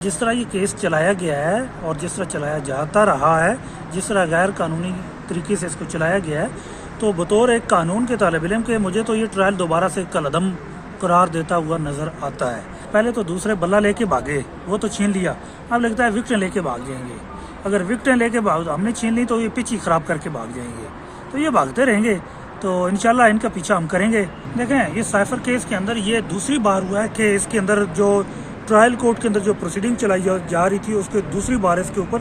جس طرح یہ کیس چلایا گیا ہے اور جس طرح چلایا جاتا رہا ہے، جس طرح غیر قانونی طریقے سے اس کو چلایا گیا ہے، تو بطور ایک قانون کے طالب علم کے مجھے تو یہ ٹرائل دوبارہ سے کالعدم قرار دیتا ہوا نظر آتا ہے۔ پہلے تو دوسرے بلہ لے کے بھاگے، وہ تو چھین لیا، اب لگتا ہے وکٹیں لے کے بھاگ جائیں گے۔ اگر وکٹیں لے کے ہم نے چھین لی تو یہ پچ ہی خراب کر کے بھاگ جائیں گے، تو یہ بھاگتے رہیں گے، تو انشاءاللہ ان کا پیچھا ہم کریں گے۔ دیکھیں یہ سائفر کیس کے اندر یہ دوسری بار ہوا ہے کہ اس کے اندر جو ٹرائل کورٹ کے اندر جو پروسیڈنگ چلائی جا رہی تھی، اس کے دوسری بار اس کے اوپر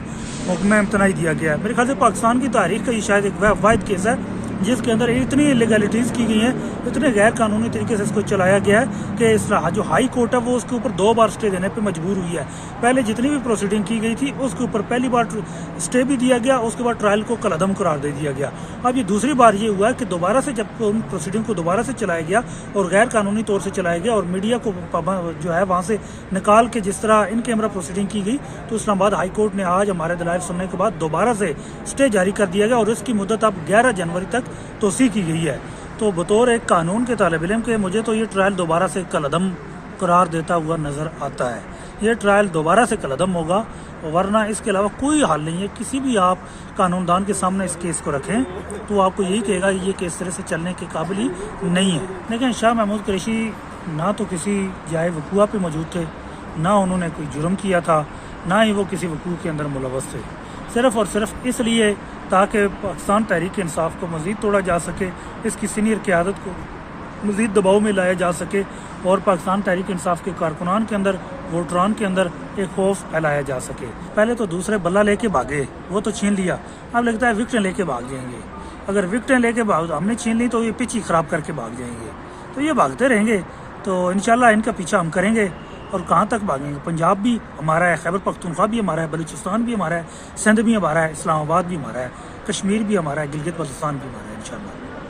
حکم امتناعی دیا گیا ہے۔ میرے خیال سے پاکستان کی تاریخ کا یہ شاید ایک واحد کیس ہے جس کے اندر اتنی لیگلٹیز کی گئی ہیں، اتنے غیر قانونی طریقے سے اس کو چلایا گیا ہے کہ اس طرح جو ہائی کورٹ ہے وہ اس کے اوپر 2 بار سٹے دینے پہ مجبور ہوئی ہے۔ پہلے جتنی بھی پروسیڈنگ کی گئی تھی اس کے اوپر پہلی بار سٹے بھی دیا گیا، اس کے بعد ٹرائل کو کالعدم قرار دے دیا گیا۔ اب یہ دوسری بار یہ ہوا ہے کہ دوبارہ سے جب ان پروسیڈنگ کو دوبارہ سے چلایا گیا اور غیر قانونی طور سے چلایا گیا اور میڈیا کو جو ہے وہاں سے نکال کے جس طرح ان کیمرہ پروسیڈنگ کی گئی، تو اسلام آباد ہائی کورٹ نے آج ہمارے دلائل سننے کے بعد دوبارہ سے سٹے جاری کر دیا گیا اور اس کی مدت اب 11 جنوری تک توسیع کی گئی ہے۔ تو بطور ایک قانون کے طالب علم کے مجھے تو یہ ٹرائل دوبارہ سے کالعدم قرار دیتا ہوا نظر آتا ہے۔ یہ ٹرائل دوبارہ سے کالعدم ہوگا، ورنہ اس کے علاوہ کوئی حل نہیں ہے۔ کسی بھی آپ قانون دان کے سامنے اس کیس کو رکھیں تو آپ کو یہی کہے گا کہ یہ کیس طرح سے چلنے کے قابل ہی نہیں ہے۔ لیکن شاہ محمود قریشی نہ تو کسی جائے وقوع پہ موجود تھے، نہ انہوں نے کوئی جرم کیا تھا، نہ ہی وہ کسی وقوع کے اندر ملوث تھے، صرف اور صرف اس لیے تاکہ پاکستان تحریک انصاف کو مزید توڑا جا سکے، اس کی سینئر قیادت کو مزید دباؤ میں لایا جا سکے اور پاکستان تحریک انصاف کے کارکنان کے اندر، ووٹران کے اندر ایک خوف پھیلایا جا سکے۔ پہلے تو دوسرے بلہ لے کے بھاگے، وہ تو چھین لیا، اب لگتا ہے وکٹیں لے کے بھاگ جائیں گے۔ اگر وکٹیں لے کے ہم نے چھین لی تو یہ پچ ہی خراب کر کے بھاگ جائیں گے، تو یہ بھاگتے رہیں گے، تو انشاءاللہ ان کا پیچھا ہم کریں گے۔ اور کہاں تک بھاگیں گے؟ پنجاب بھی ہمارا ہے، خیبر پختونخوا بھی ہمارا ہے، بلوچستان بھی ہمارا ہے، سندھ بھی ہمارا ہے، اسلام آباد بھی ہمارا ہے، کشمیر بھی ہمارا ہے، گلگت بلتستان بھی ہمارا ہے انشاءاللہ۔